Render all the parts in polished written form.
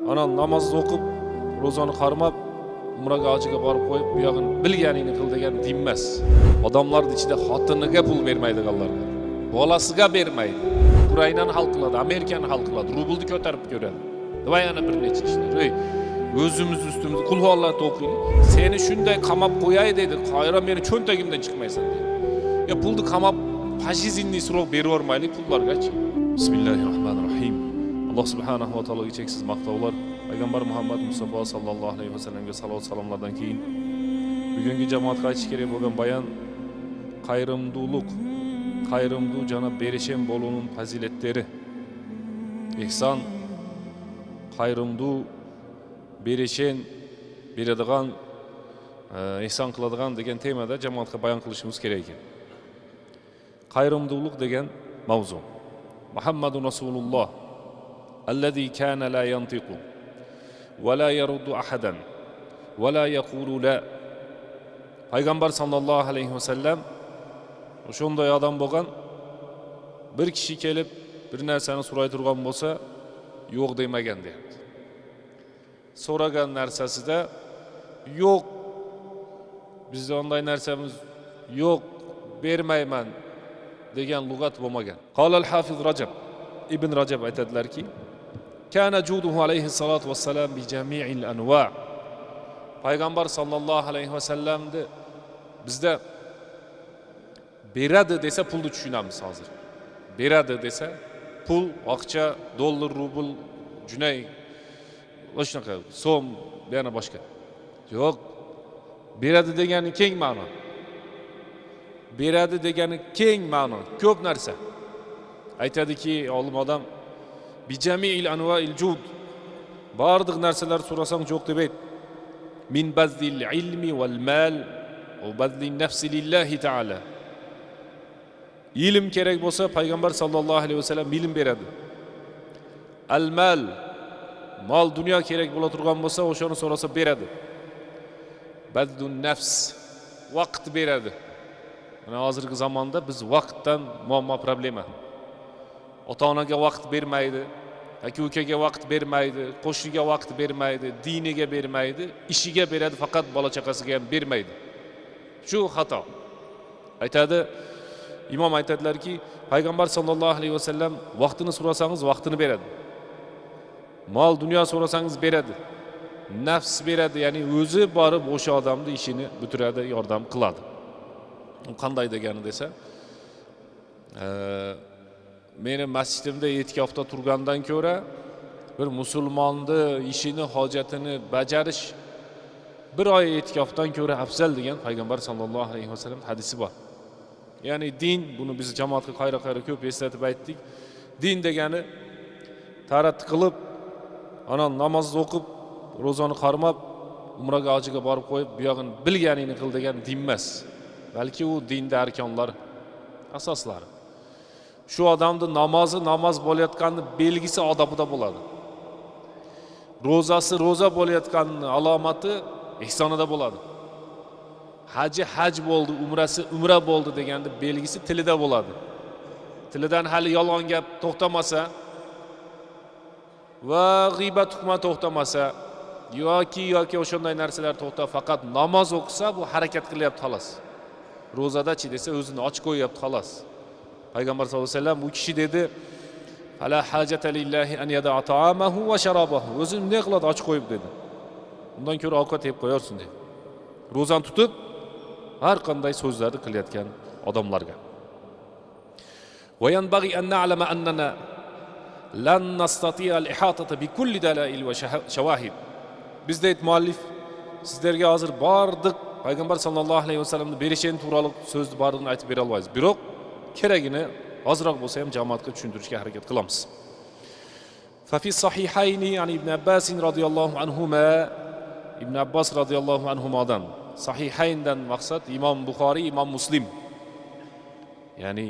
Anan namozni o'qib, ro'zani qarmab, umraga hojiga borib qo'yib, bu yog'ini bilganingni qil degan din emas. Odamlarning ichida xotiniga pul bermaydiganlarga, bolasiga bermaydi. Ukrainani hal qiladi, Amerikani hal qiladi, rublni ko'tarib ko'radi. Va yana bir necha ishlar. O'zimiz ustimizga qulhuvallohni o'qiylik. Seni shunday qamab qo'yay dedi, qayra meni cho'ntagimdan chiqmaysan dedi. Pulni qamab fashizinni so'roq beravermaylik pullargachi. Bismillahirrohmanirrohim. Alloh subhanahu va taologa cheksiz maqtovlar. Payg'ambar Muhammad Mustafa sallallohu alayhi va sallamga salovat salomlardan keyin bugungi jamoatga aytish kerak bo'lgan bayon qayrimduluk janob berishim bo'luning fazilatlari. Ihson qayrimdu berishing beradigan ihson qiladigan degan temada jamoatga bayon qilishimiz kerak ekan. Qayrimduluk degan mavzu. Muhammadun Rasululloh الذي كان لا ينطق ولا يرد أحدا ولا يقول لا. Payg'ambar sallallohu alayhi va sallam o'shanday odam bo'lgan, bir kishi kelib bir narsani so'ray turgan bo'lsa, yo'q demagan deyapti. So'ragan narsasida yo'q, bizda onday narsamiz yo'q, bermayman degan lug'at bo'lmagan. Qolal hafiz Rajab ibn Rajab aytadilarki, kana juduhu alayhi salatu vassalam bi jami'il anwa'. Payg'ambar sallallohu alayhi va sallamni bizda beradi desa pulni tushunamiz hozir. Beradi desa pul, aqcha, dollar, rubl, junay, o'shanaqa so'm, yana boshqa. Yo'q. Beradi degani keng ma'no. Beradi degani keng ma'no, ko'p narsa. Aytadiki, olim odam bijami'il anwa'il jud. Barliq narsalar so'rasang yo'q deb ayt. Min bazlil ilmi wal mal va bazlin nafsi lillahi ta'ala. Ilm kerak bo'lsa payg'ambar sallallohu alayhi vasallam ilm beradi. Al mal, mol dunyo kerak bo'la turgan bo'lsa o'shani so'rasa beradi. Bazlun nafs, vaqt beradi. Mana hozirgi zamonda biz vaqtdan muammo problema. Ota-onaga vaqt bermaydi, aka-ukaga vaqt bermaydi, qo'shniga vaqt bermaydi, diniga bermaydi, ishiga beradi, faqat bola-chaqasiga ham bermaydi. Shu xato. Aytadi, imom aytadilarki, payg'ambar sallallohu alayhi vasallam vaqtini so'rasangiz vaqtini beradi. Mol dunyo so'rasangiz beradi. Nafs beradi, ya'ni o'zi borib o'sha odamning ishini bitiradi, yordam qiladi. U qanday degani desa, meni masjidimda e'tikofda turgandan ko'ra bir musulmonni ishini, hojatini bajarish bir oy e'tikofdan ko'ra afzal degan payg'ambar sallallohu alayhi vasallam hadisi bor. Ya'ni din, buni biz jamoatga qayra-qayra ko'p eslatib aytdik. Din degani tarat qilib, ana namozni o'qib, ro'zani qarmab, umraga hojiga borib qo'yib, bu yog'ini bilganingni qil degan din emas. Balki u dinda arkonlar, asoslari. Shu odamning namoz bo'layotganini belgisi odobida bo'ladi. Ro'zasi ro'za bo'layotganini alomati ihsonida bo'ladi. Haji haj bo'ldi, umrasi umra bo'ldi deganda belgisi tilida bo'ladi. Tilidan hali yolg'on gap to'xtamasa va g'iybat tuhmat to'xtamasa yoki o'shanday narsalar to'xtab, faqat namoz o'qisa bu harakat qilyapti xolos. Ro'zadachi desa o'zini ochib qo'yapti xolos. Payg'ambar sallallohu alayhi vasallam u kishi dedi, "Ala hajata lillahi an yada'a ta'amahu va sharabahu." O'zini ne qiladi ochib qo'yib dedi. Undan ko'ra ovqat yeb qo'yarsin dedi. Ro'zani tutib har qanday so'zlarni qilayotgan odamlarga. Va yanbaghi an na'lama annana lan nastati'a al-ihatata bi kulli dalail va shawahid. Bizda ayt muallif, sizlarga hozir bordiq payg'ambar sallallohu alayhi vasallamni berishini turali so'zni borlig'ini aytib bera olmaymiz. Biroq keragini ozroq bo'lsa ham jamoatga tushuntirishga harakat qilamiz. Fa fi sahihayni an ibn Abbas radhiyallohu anhuma, ibn Abbas radhiyallohu anhumadan, sahihayndan maqsad Imom Buxoriy, Imom Muslim. Ya'ni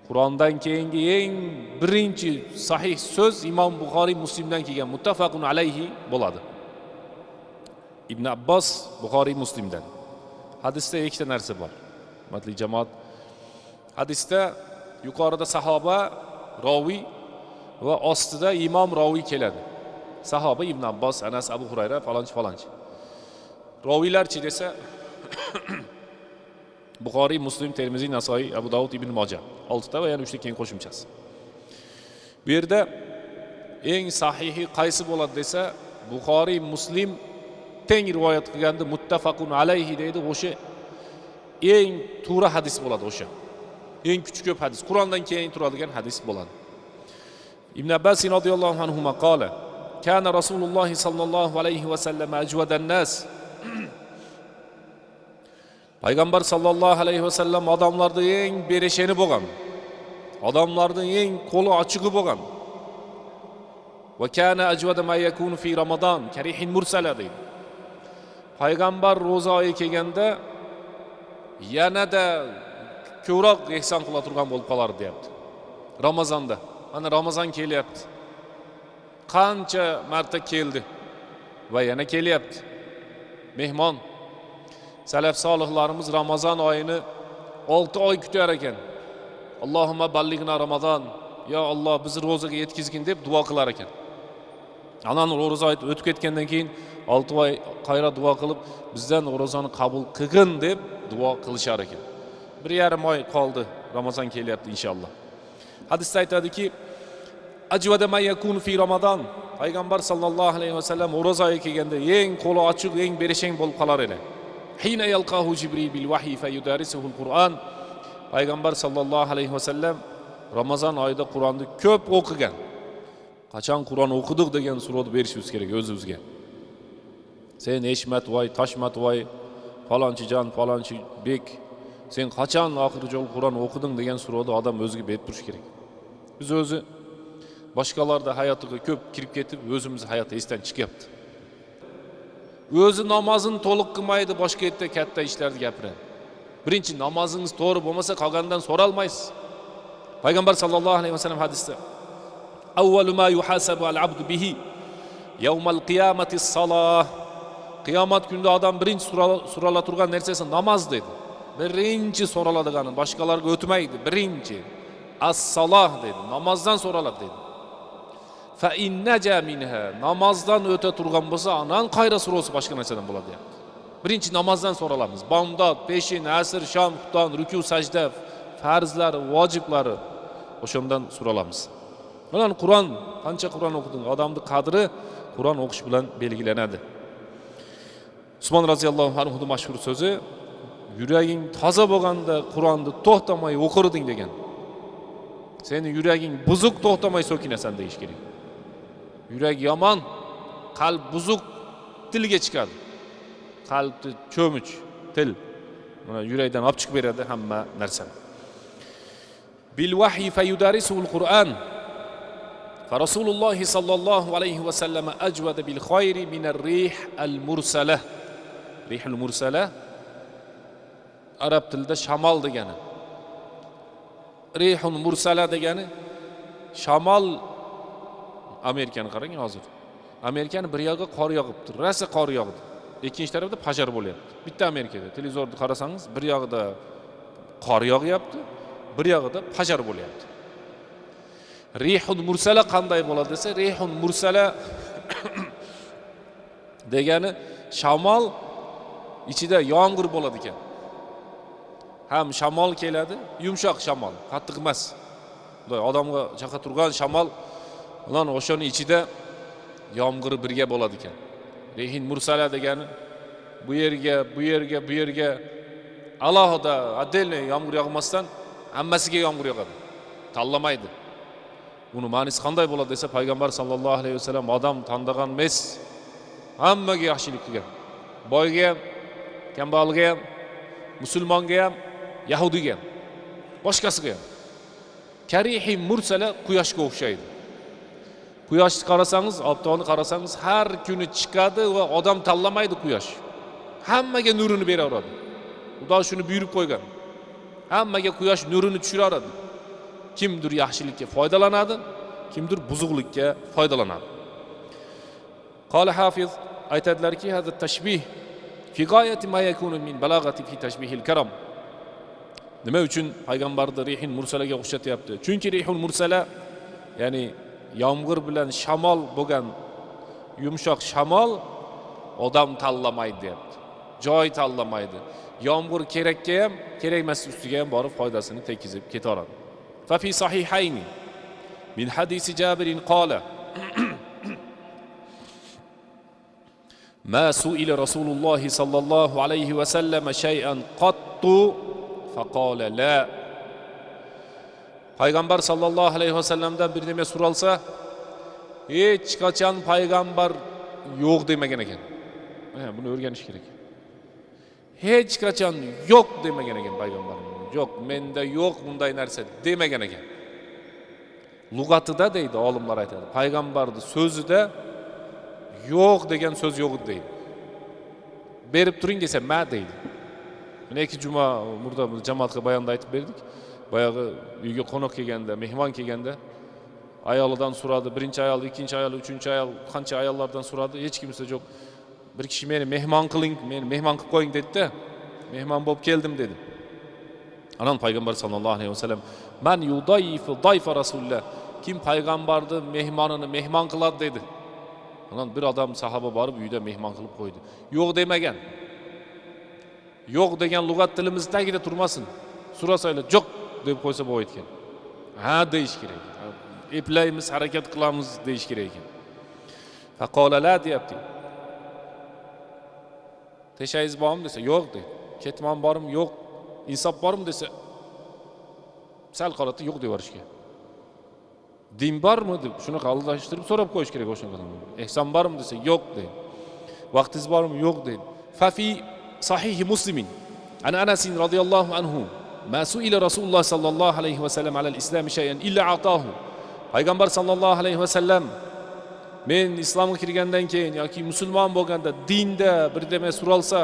Qur'ondan keyingi eng birinchi sahih so'z Imom Buxoriy, Muslimdan kelgan muttafaqun alayhi bo'ladi. Ibn Abbas Buxoriy, Muslimdan. Hadisda ikkita narsa bor. Hurmatli jamoat, hadisda yuqorida sahoba, raviy va ostida imom raviy keladi. sahoba Ibn Abbos, Anas, Abu Hurayra falonchi. Roviylarchi desa Buxoriy, Muslim, Termiziy, Nasoiy, Abu Davud, Ibn Majah. 6 ta va yana 3 ta keyin qo'shimchasi. Bu yerda eng sahihi qaysi bo'ladi desa, Buxoriy, Muslim teng rivoyat qilganda muttafaqun alayhi deydi, o'sha eng to'g'ri hadis bo'ladi o'sha. Eng kuchli hadis, Qur'ondan keyin turadigan hadis bo'ladi. Ibn Abbas radhiyallohu anhu qala: "Kana Rasululloh sallallohu alayhi va sallam ajwadan nas." Payg'ambar sallallohu alayhi va sallam odamlarda eng beresheni bo'lgan. Odamlarning eng qo'li ochig'i bo'lgan. Va kana ajwada ma yakunu fi Ramazon, karihin mursala deydi. Payg'ambar ro'za oyi kelganda yanada ko'proq ehson qila turgan bo'lib qolardi, deyapti. Ramazonda. Mana Ramazon kelyapti. Qancha marta keldi va yana kelyapti. Mehmon. Salaf solihlarimiz Ramazon oyini 6 oy kutar ekan. Allohumma ballighna Ramazon. Ya Alloh bizni ro'zaga yetkazgin deb duo qilar ekan. Anan ro'za oyi o'tib ketgandan keyin 6 oy qayra duo qilib, bizdan ro'zani qabul qilgin deb duo qilishar ekan. 1,5 oy qoldi, Ramazon kelyapti inshaalloh. Hadisda aytadiki, ajvada ma yakun fi Ramazon. Payg'ambar sallallohu alayhi va sallam ro'za oyi kelganda eng qo'li ochiq, eng bereshang bo'lib qolar edi. Hina yalqahu Jibril bil wahyi fayudarisuhu al-Qur'an. Payg'ambar sallallohu alayhi va sallam Ramazon oyida Qur'onni ko'p o'qigan. Qachon Qur'on o'qidik degan so'rovni berishimiz kerak o'zimizga. Sen Eshmatvoy, Toshmatvoy, falonchijon, falonchi bek, sen qachon oxirgi jol Qur'on o'qiding degan so'rovni odam o'ziga berib turish kerak. Biz o'zi boshqalarda hayotiga ko'p kirib ketib, o'zimiz hayot esdan chiqyapti. O'zi namozini to'liq qilmaydi, boshqa yerda katta ishlarni gapiradi. Birinchi namozingiz to'g'ri bo'lmasa, qolgandan so'ralmaysiz. Payg'ambar sallallohu alayhi va sallam hadisda: "Avvalu ma yuhasabu al-abdu bihi yawmal qiyamati as-salah." Qiyomat kunida odam birinchi so'rala turgan narsasi namoz dedi. Birinchi so'raladagani boshqalarga o'tmaydi. Birinchi as-salah dedi. Namozdan so'raladi dedi. Fa innaja minha, namozdan o'ta turgan bo'lsa, anan qayra so'rosi boshqa narsadan bo'ladi deyapti. Birinchi namozdan so'ralamiz. Bomdod, peshin, asr, shom, xufton, ruku, sajda, farzlari, vojiblari o'shandan so'ralamiz. Mana Qur'on, qancha Qur'on o'qiding, odamning qadri Qur'on o'qish bilan belgilanadi. Usmon roziyallohu anhuning mashhur so'zi: "Yuraging toza bo'lganda Qur'onni to'xtamay o'qirding" degan. Sening yuraging buzuq, to'xtamay so'kinasan deyish kerak. Yurak yomon, qalb buzuq, tilga chiqadi. Qalbni cho'mich, til. Mana yurakdan olib chiqib beradi hamma narsani. Bil wahyi fayudarisuhul Qur'an. Fa Rasululloh sallallohu alayhi va sallam ajwada bil khayri min ar-rih al-mursalah. Rih al-mursalah arab tilida shamol degani. Rihun mursala degani shamol. Amerikani qarang hozir. Amerikani bir yog'i qor yog'ibdi, rosa qor yog'di. Ikkinchi tarafda pajar bo'lyapti. Bitta Amerikada televizorni qarasangiz, bir yog'ida qor yog'yapti, bir yog'ida pajar bo'lyapti. Rihun mursala qanday bo'ladi desa, rihun mursala degani shamol ichida yomg'ir bo'ladi ekan. Ham shamol keladi, yumshoq shamol, qattiq emas. Bunday odamga chaqa turgan shamol, ulan o'shaning ichida yomg'ir birga bo'ladi ekan. Rihin mursala degani bu yerga alohida отдельно yomg'ir yog'masdan hammasiga yomg'ir yog'adi. Tanlamaydi. Buni ma'nosi qanday bo'ladi desa, payg'ambar sallallohu alayhi vasallam odam tanlagan emas, hammaga yaxshilik qilgan. Boyga ham, kambag'alga ham, musulmonga ham, yahudiga ham, boshqasiga ham. Karihi mursala quyoshga o'xshaydi. Quyoshni qarasangiz, oftobni qarasangiz har kuni chiqadi va odam tanlamaydi quyosh. Hammaga nurini beraveradi. Xudo shuni buyurib qo'ygan. Hammaga quyosh nurini tushiradi. Kimdir yaxshilikka foydalanadi, kimdir buzuqlikka foydalanadi. Qala hafiz aytadilarki, hada tashbih fi g'oyati ma yakunu min balagati fi tashbihil karam. Nima uchun payg'ambarni rihin mursalaga o'xshatyapti? Chunki rihul mursala, ya'ni yomg'ir bilan shamol bo'lgan yumshoq shamol odam tanlamaydi deyapti. Joy tanlamaydi. Yomg'ir kerakka ham, kerak emas ustiga ham borib foydasini tekizib ketaveradi. Fa fi sahihayni min hadisi Jabir qala ما سئل رسول الله صلى الله عليه وسلم شيئا قط فقال لا. Payg'ambar sallallohu alayhi vasallamdan bir nima so'ralsa, hech qachon payg'ambar yo'q demagan ekan. Buni o'rganish kerak. Hech qachon yo'q demagan ekan payg'ambar. Yo'q, menda yo'q bunday narsa demagan ekan. Lug'atida deydi olimlar aytadi. Payg'ambarning so'zida yo'q degan so'z yo'q deydi. Berib turing desa ma deydi. Mana 2 juma murda jamoatga bayonda aytib berdik. Boyag'i uyga qo'noq kelganda, mehmon kelganda ayolidan so'radi, birinchi ayol, ikkinchi ayol, uchinchi ayol, qancha ayollardan so'radi, hech kimsa yo'q. Bir kishi meni mehmon qiling, meni mehmon qilib qo'ying dedi-da. Mehmon bo'lib keldim dedi. Anan payg'ambar sallallohu alayhi vasallam man yudayfu dayfa rasulullah, kim payg'ambarni mehmonini mehmon qiladi dedi. Anan bir odam sahoba borib uyda mehmon qilib qo'ydi. Yo'q demagan. Yo'q degan lug'at tilimiz tagida turmasin. So'rasanglar yo'q deb qo'ysa bo'ladi ekan. Ha deyish kerak. Eplaymiz, harakat qilamiz deyish kerak ekan. Faqala la deyapti. Teshayiz bormi desa yo'q deydi. Ketmon bormi? Yo'q. Insof bormi desa sal qolatda yo'q deb yuborishga. Din bormi deb shunaqa aldashtirib so'rab qo'yish kerak o'shanga. Ehson bormi desa yo'q deydi. Vaqtingiz bormi? Yo'q deydi. Fa fi sahih Muslimin an Anas radhiyallohu anhu ma su'ila Rasululloh sallallohu alayhi va sallam ala al-islam shay'an illa atahu. Payg'ambar sallallohu alayhi va sallam men islomga kirgandan keyin yoki musulmon bo'lganda dinda bir dema so'ralsa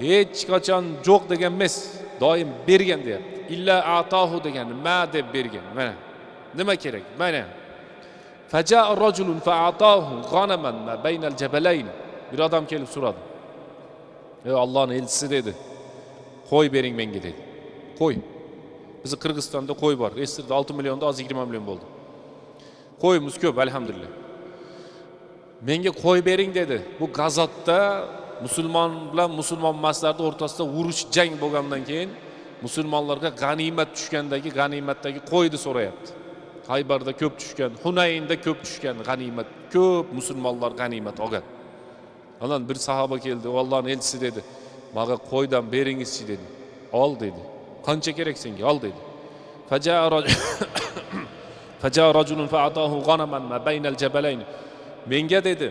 hech qachon yo'q degan emas, doim bergan deyapti. Illa atahu degani ma deb bergan. Mana nima kerak? Mana faja'a rajulun fa'atahu ghanaman ma bayna al-jabalayn. Bir odam kelib so'radi. Ey Allohning elchisi dedi. Qo'y bering menga dedi. Qo'y. Bizi Qirg'izistonda qo'y bor. Restirda 6 millionda hozir 20 million bo'ldi. Qo'yimiz ko'p alhamdulillah. Menga qo'y bering dedi. Bu gazotda musulmon bilan musulmon emaslarning o'rtasida urush jang bo'lgandan keyin musulmonlarga g'animat tushgandagi g'animatdagi qo'yni so'rayapti. Haybarda ko'p tushgan, Hunaynda ko'p tushgan g'animat, ko'p musulmonlar g'animat olgan. Anan bir sahoba keldi, Allohning elchisi dedi. Menga qo'ydan beringizchi dedi. Ol dedi. Qancha kerak senga? Ol dedi. Faja'a rajulun fa'atahu ghanaman ma bayna al-jabalayn. Menga dedi.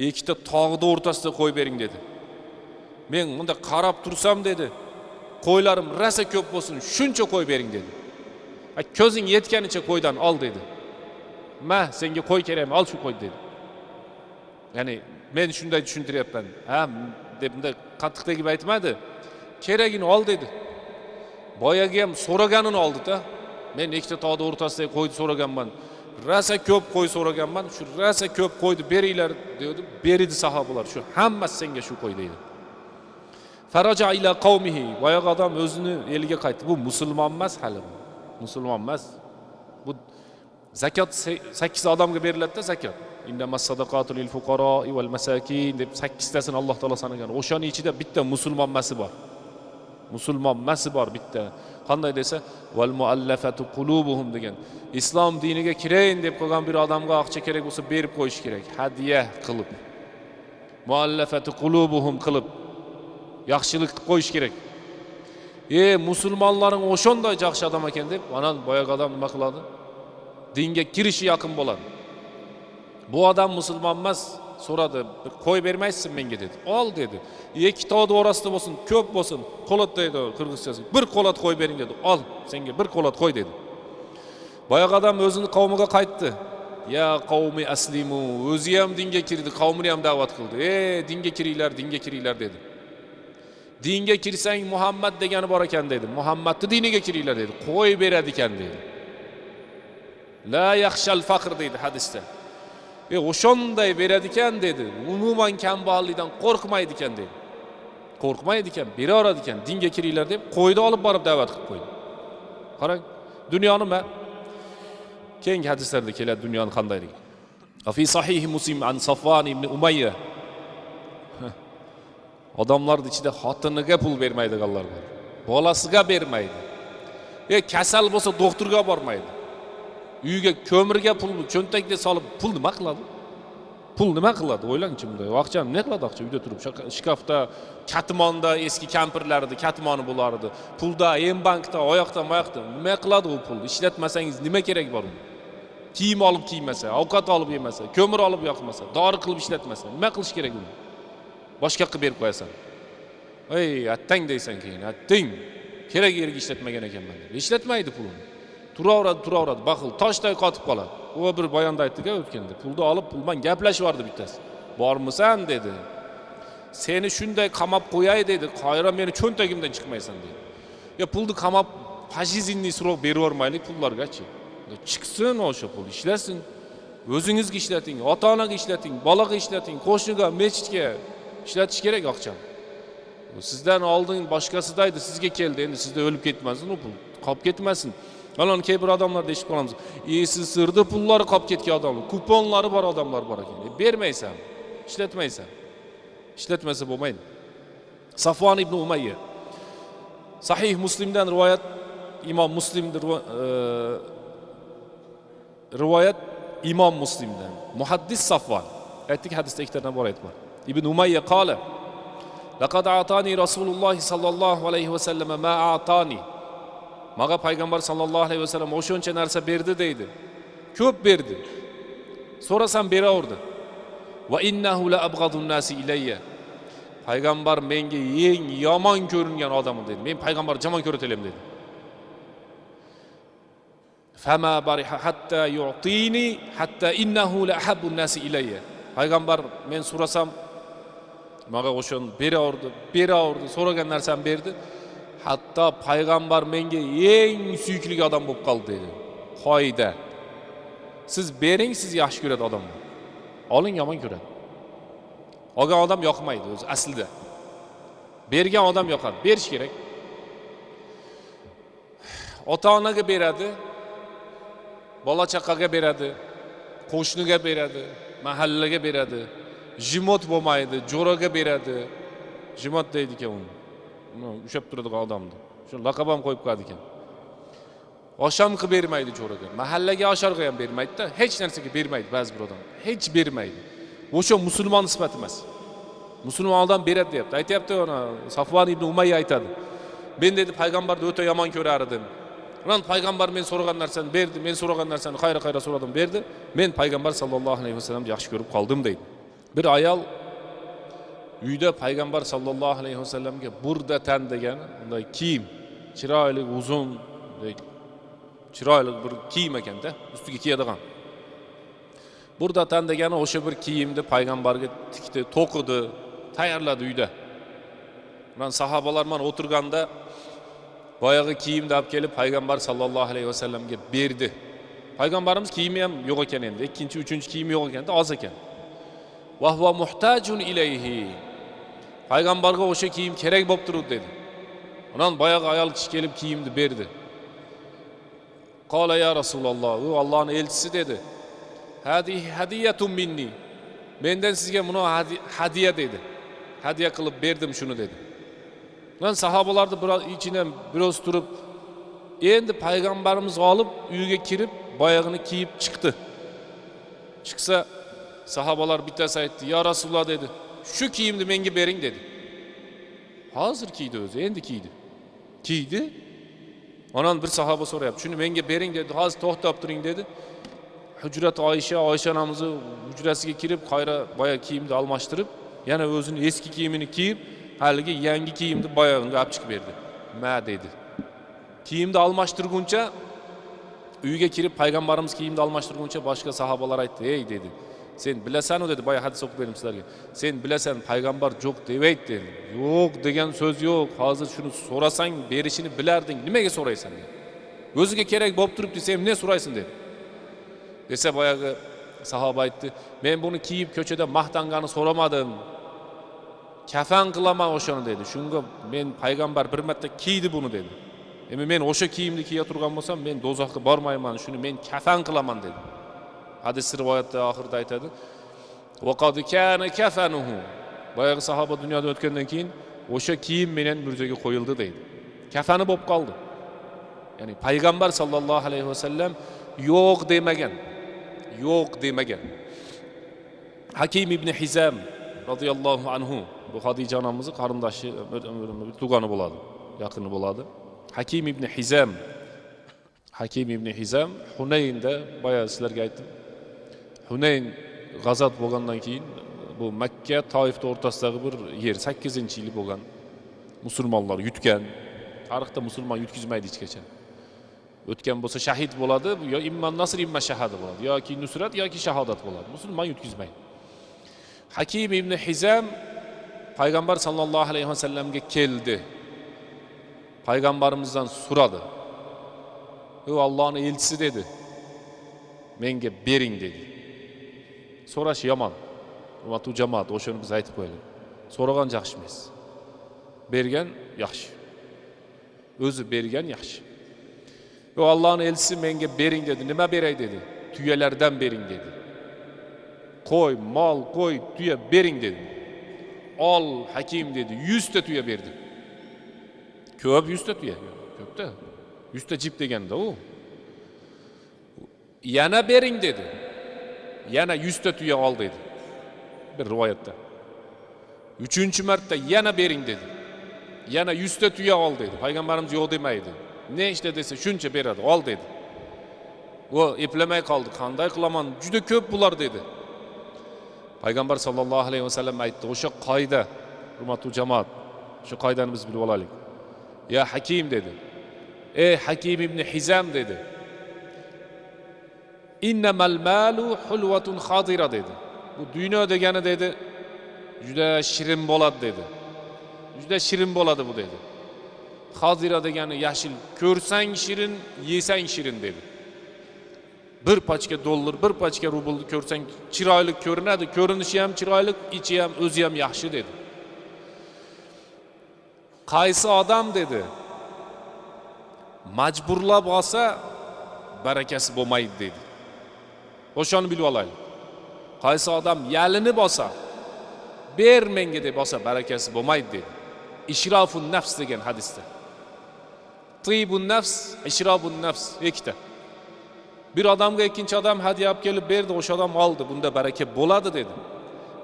Ikkita tog'ning o'rtasida qo'y bering dedi. Men bunda qarab tursam dedi. Qo'ylarim rasa ko'p bo'lsin, shuncha qo'y bering dedi. Ko'zing yetganicha qo'ydan ol dedi. Ma senga qo'y kerakmi? Ol shu qo'y dedi. Ya'ni men shunday tushuntiryapman. Ha, debda qattiq tegib aytmadi. Keragini ol dedi. Boyagi ham so'raganini oldi-da. Men ikkita tog'ning o'rtasidagi qo'yni so'raganman. Rasa ko'p qo'y so'raganman. Shu rasa ko'p qo'yni beringlar dedi. Berdi sahobalar. Shu hammasi senga shu qo'y dedi. Faraja ila qavmihi. Boyagi odam o'zini eliga qaytdi. Bu musulmon emas hali. Musulmon emas. Bu zakot 8 odamga beriladi-da zakot. Innamas sadaqatu lil fuqaro'i wal masakin deb 8 tasini Alloh taolo sanagan. O'shaning ichida bitta musulmon masi bor. Musulmon masi bor bitta. Qanday desa, val muallafatu qulubuhum degan. Islom diniga kirayin deb qo'ygan bir odamga aqcha kerak bo'lsa berib qo'yish kerak. Hadiya qilib. Muallafatu qulubuhum qilib yaxshilik qilib qo'yish kerak. Musulmonlaring o'shonday yaxshi odam ekan deb, mana boyagi odam nima qiladi? Dinga kirishi yaqin bo'ladi. Bu odam musulmon emas, so'radi. Qo'y bermaysizmi menga dedi. Ol dedi. Ikki tog'ning orasida bo'lsin, ko'p bo'lsin. Qo'lat dedi qirg'izchasi. Bir qo'lat qo'y bering dedi. Ol, senga bir qo'lat qo'y dedi. Boyagi odam o'zini qavmiga qaytdi. Ya qavmi aslimu, o'zi ham dinga kirdi, qavmini ham da'vat qildi. Dinga kiringlar dedi. Dinga kirsang Muhammad degani bor ekan dedi. Muhammadning diniga kiringlar dedi. Qo'y beradi ekan dedi. La yaxshal faqr dedi hadisda. O'shonday beradi ekan dedi. Umuman kambag'allikdan qo'rqmaydi ekan dedi. Qo'rqmaydi ekan, beraveradi ekan, dinga kiringlar deb qo'yni olib borib da'vat qilib qo'ydi. Qarang, dunyo nima? Keyingi hadislarda keladi dunyoning qandayligi. Fi sahih Muslim an Safvan ibn Umayya. Odamlarning ichida xotiniga pul bermaydiganlar bor. Bolasiga bermaydi. Kasal bo'lsa doktorga bormaydi. Uyiga ko'mirga pul, cho'ntakga solib pul nima qiladi? Pul nima qiladi? O'ylangchi bunday. Vaqtcham nima qiladi aqcha uyda turib? Shkafda, katmonda eski kampirlarida katmoni bo'lardi. Pulda, bankda, oyoqda. Nima qiladi u pul? Ishlatmasangiz nima kerak bor uni? Kiyim olib kiymasa, ovqat olib yemasa, ko'mir olib yoqmasa, dori qilib ishlatmasa, nima qilish kerak uni? Boshqa qilib berib qo'yasan. Attang deysan keyin, atting. Kerak yerga ishlatmagan ekanman deb. Ishlatmaydi pulini. Turaveradi, baxil, toshday qotib qoladi. U bir bayonda aytdi-ku o'tganda. Pulni olib, pulman gaplashyapti bittasi. Bormisan dedi. Seni shunday qamab qo'yay dedi. Qayra meni cho'ntagimdan chiqmaysan dedi. Pulni qamab fajizinni so'roq beravermaylik pullargachi. Chiqsin o'sha pul, ishlasin. O'zingizga ishlating, ota-onaga ishlating, bolaga ishlating, qo'shniga, mechitga ishlatish kerak oqcham. Sizdan oldin boshqasida edi, sizga keldi. Endi sizda o'lib ketmasin u pul. Qolib ketmasin. Mana bir odamlar eshitib qolamiz. Siz sirdi pullari qolib ketgan odamlar, kuponlari bor odamlar bor ekan. Bermaysan, ishlatmaysan. Ishlatmasa bo'lmaydi. Safvan ibn Umayya. Sahih Muslimdan rivoyat, Imom Muslimdir rivoyat Imom Muslimdan. Muhaddis Safvan. Aytdik hadisda ikkita bor aytib. Ibn Umayya qala: "Laqad a'tani Rasululloh sallallohu alayhi va sallam ma a'tani." Maga payg'ambar sallallohu alayhi va sallam o'shuncha narsa berdi deydi. Ko'p berdi. So'rasam beraverdi. Va innahu la abghadun nasi ilayya. Payg'ambar menga eng yomon ko'ringan odam dedi. Men payg'ambar yomon ko'ratalam dedi. Fama bariha hatta yu'tini hatta innahu la ahabbun nasi ilayya. Payg'ambar men so'rasam maga o'shun beraverdi, so'ragan narsam berdi. Hatta payg'ambar menga eng suyukli odam bo'lib qoldi dedi. Qoida. Siz bering, siz yaxshi ko'radi odamni. Oling yomon ko'radi. Olgan odam yoqmaydi o'zi aslida. Bergan odam yoqadi. Berish kerak. Ota-onaga beradi, bola chaqaga beradi, qo'shniga beradi, mahallaga beradi. Jimot bo'lmaydi, jo'raga beradi. Jimot deydi ekan uni. Ushab turadigan odamni. Shu laqab ham qo'yib qo'yadi ekan. Osham qilib bermaydi jo'raga. Mahallaga osharga ham bermaydi-da, hech narsaga bermaydi ba'zi bir odam. Hech bermaydi. O'sha musulmon sifati emas. Musulmon odam beradi deyapti. Aytayapti ona Safvan ibn Umayya aytadi. Men dedi payg'ambarni o'ta yomon ko'rardim. Ulan payg'ambar men so'ragan narsani berdi, men so'ragan narsani qayra so'radim berdi. Men payg'ambar sallallohu alayhi vasallamni yaxshi ko'rib qoldim deydi. Bir ayol uyda payg'ambar sallallohu alayhi vasallamga burda tan degan unday kiyim, chiroyli, uzun, chiroyli bir kiyim ekanda, ustiga kiyadigan. Burda tan degani o'sha bir kiyimni payg'ambarga tikdi, to'qidi, tayyorladi uyda. Men sahobalar men o'tirganda boyagi kiyimni olib kelib payg'ambar sallallohu alayhi vasallamga berdi. Payg'ambarimiz kiyimi ham yo'q ekan endi, ikkinchi, uchinchi kiyimi yo'q ekanda, oz ekan. Va huwa muhtajun ilayhi. Payg'ambarga o'sha kiyim kerak bo'lib turibdi dedi. Undan boyagi ayol kishi kelib kiyimni berdi. Qala ya Rasululloh, u Allohning elchisi dedi. Hadihi hadiyatun minni. Mendan sizga buni hadiya dedi. Hadiya qilib berdim shuni dedi. Lan sahobalarni biroz ichidan biroz turib, endi payg'ambarimiz olib uyiga kirib, boyag'ini kiyib chiqdi. Chiqsa sahobalar bittasi aytdi, "Ya Rasululloh" dedi. "Shu kiyimni menga bering" dedi. Hozir kiydi o'zi, endi kiydi. Kiydi. Ondan bir sahoba so'rayapti, "Shuni menga bering" dedi. "Hozir to'xtab turing" dedi. Hujrat Oyisha onamizni hujrasiga kirib, qayra boya kiyimni almashtirib, yana o'zining eski kiyimini kiyib, haligi yangi kiyimni boyag'iga olib chiqib berdi. "Ma" dedi. Kiyimni almashtirguncha uyga kirib payg'ambarimiz kiyimni almashtirguncha boshqa sahobalar aytdi, "Ey" dedi. "Sen bilasan-ku" dedi, boya hadis o'qib berdim sizlarga. "Sen bilasan payg'ambar yo'q demaydi" dedi. "Yo'q degan so'z yo'q. Hozir shuni so'rasang berishini bilarding. Nimaga so'raysan?" dedi. "O'ziga kerak bo'lib turibdi, sen nima so'raysan" dedi. Desa boyagi sahoba aytdi, "Men buni kiyib ko'chada maqtangani so'ramadim. Kafan qilaman o'shani" dedi. "Shunga men payg'ambar bir marta kiydi buni" dedi. "Endi men o'sha kiyimni kiya turgan bo'lsam, men do'zaxga bormayman. Shuni men kafan qilaman" dedi. Hadis rivoyatda oxirida aytadi. Wa qad kana kafanuhu. Boyagi sahoba dunyodan o'tgandan keyin o'sha kiyim menen murjaga qo'yildi deydi. Kafani bo'lib qoldi. Ya'ni payg'ambar sallallohu alayhi vasallam yo'q demagan. Yo'q demagan. Hakim ibn Hizam radhiyallohu anhu bu Xadija onamizning qarindoshi, tug'ani bo'ladi, yaqini bo'ladi. Hakim ibn Hizam Hunaynda boya sizlarga aytdim. Hunayn g'azot bo'lgandan keyin bu Makka Toifda o'rtasidagi bir yer 8-yil bo'lgan. Musulmonlar yutgan. Tarixda musulmon yutkizmaydi hech qachon. O'tgan bo'lsa shahid bo'ladi, yo imman nasr imma shahada bo'ladi, yoki nusrat yoki shahodat bo'ladi. Musulmon yutkizmaydi. Hakim ibn Hizam payg'ambar sallallohu alayhi vasallamga keldi. Payg'ambarimizdan so'radi. "O Allohning elchisi" dedi. "Menga bering" dedi. So'rash yomon. Hurmatli jamoat, o'shani biz aytib qo'yaylik. So'ragan yaxshi emas. Bergan yaxshi. O'zi bergan yaxshi. "O Allohning elchisi menga bering" dedi. "Nima beray" dedi. "Tuyalardan bering" dedi. "Qo'y, mol, qo'y, tuya bering" dedi. "Ol Hakim" dedi. 100 ta tuya berdi. Ko'p 100 ta tuya. Ko'pda. 100 ta jip deganda u. "Yana bering" dedi. Yana 100 ta tuya ol dedi. Bir rivoyatda. 3-marta yana bering dedi. Yana 100 ta tuya ol dedi. Payg'ambarimiz yo'q demaydi. Ne işte desa shuncha beradi, ol dedi. O eplamay qoldi. Qanday qilaman? Juda ko'p bular dedi. Payg'ambar sallallohu alayhi vasallam aytdi, o'sha qoida, hurmatli jamoat, o'sha qoidani biz bilib olaylik. "Ya Hakim" dedi. "Ey Hakim ibn Hizam" dedi. "Innamal malu hulwatun khadira" dedi. Bu dunyo degani dedi, juda shirin bo'ladi dedi. Juda shirin bo'ladi bu dedi. Khadira degani yashil, ko'rsang shirin, yesang shirin dedi. Bir pachka dollar, bir pachka rublni ko'rsang chiroyli ko'rinadi, ko'rinishi ham chiroyli, ichi ham, o'zi ham yaxshi dedi. Qaysi odam dedi, majburlab olsa barakasi bo'lmaydi dedi. O'shani bilib olaylik. Qaysi odam yalinib olsa, ber menga deb olsa barakasi bo'lmaydi dedi. İşrafun nafs degan hadisda. Tibun nafs, ishrabun nafs ikkita. Bir odamga ikkinchi odam hadiya olib kelib berdi, o'sha odam oldi, bunda baraka bo'ladi dedi.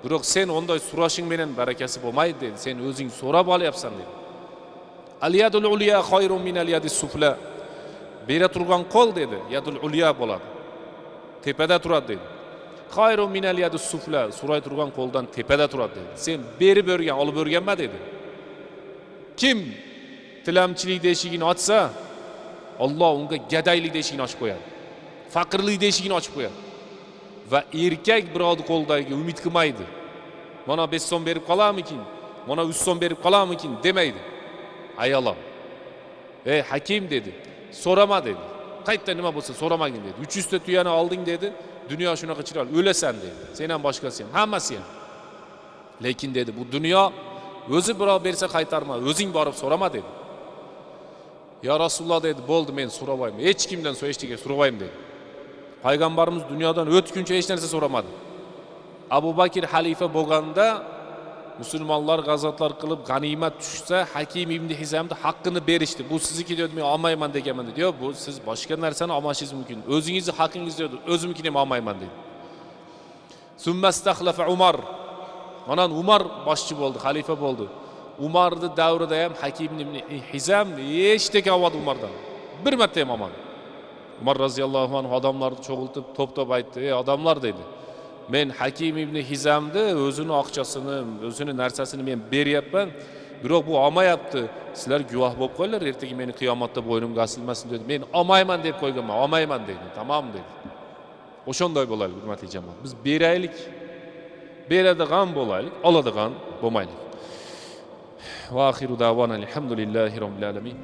Biroq sen onday so'rashing bilan barakasi bo'lmaydi dedi. Sen o'zing so'rab olyapsan dedi. Al yadul ulya khayrun min al yadis sufla. Bera turgan qo'l dedi, yadul ulya bo'ladi. Tepada turadi dedi. Khayrun min al yadis sufla, so'ray turgan qo'ldan tepada turadi dedi. Sen berib o'rgan, olib o'rganma dedi. Kim tilamchilik eshigini ochsa, Alloh unga gadaylik eshigini ochib qo'yadi. Faqirlik eshigini ochib qo'yadi. Va erkak birovning qo'lidagi umid qilmaydi. Mana 5 so'm berib qolarmikin, mana 3 so'm berib qolarmikin demaydi. Ayolam. "Ey Hakim" dedi. "So'rama" dedi. "Qayerda nima bo'lsa so'ramagin" dedi. 300 ta tuyani olding dedi. Dunyo shunaqa chiroyli, o'lasan dedi. Sen ham boshqasi ham, hammasi ham. Lekin dedi, bu dunyo o'zi birov bersa qaytarma, o'zing borib so'rama dedi. "Ya Rasululloh" dedi, "Bo'ldi, men so'ramayman. Hech kimdan hech narsa so'ramayman" dedi. Payg'ambarimiz dunyodan o'tguncha hech narsa so'ramadi. Abu Bakr xalifa bo'lganda musulmonlar g'azotlar qilib g'animat tushsa, Hakim ibn Hizamni haqqini berishdi. "Bu sizniki" dedi, "Men olmayman" deganman dedi. "Yo'q, bu siz boshqa narsani olmashingiz mumkin. O'zingizni haqqingizni" dedi, "O'zimnikini ham olmayman" dedi. Summastaxlafa Umar. Mana Umar boshchi bo'ldi, xalifa bo'ldi. Umarning davrida ham Hakim ibn Hizam hech avval Umardan bir marta ham olmadi. Umar roziyallohu anhu odamlarni cho'g'iltib, to'p-to'p aytdi: "Ey odamlar" dedi. "Men Hakim ibn Hizamni o'zini oqchasini, o'zini narsasini men beryapman. Biroq bu olmayapti. Sizlar guvoh bo'lib qo'yinglar, ertaga meni qiyomatda bo'ynimga osilmasin" dedi. "Men olmayman" deb qo'yganman. "Olmayman" dedi. "Tamom" dedi. O'shonday bo'laylik, hurmatli jamoat. Biz beraylik. Beradigan bo'laylik, oladigan bo'lmaylik. Va axiru davona alhamdulillahi robbil alamin.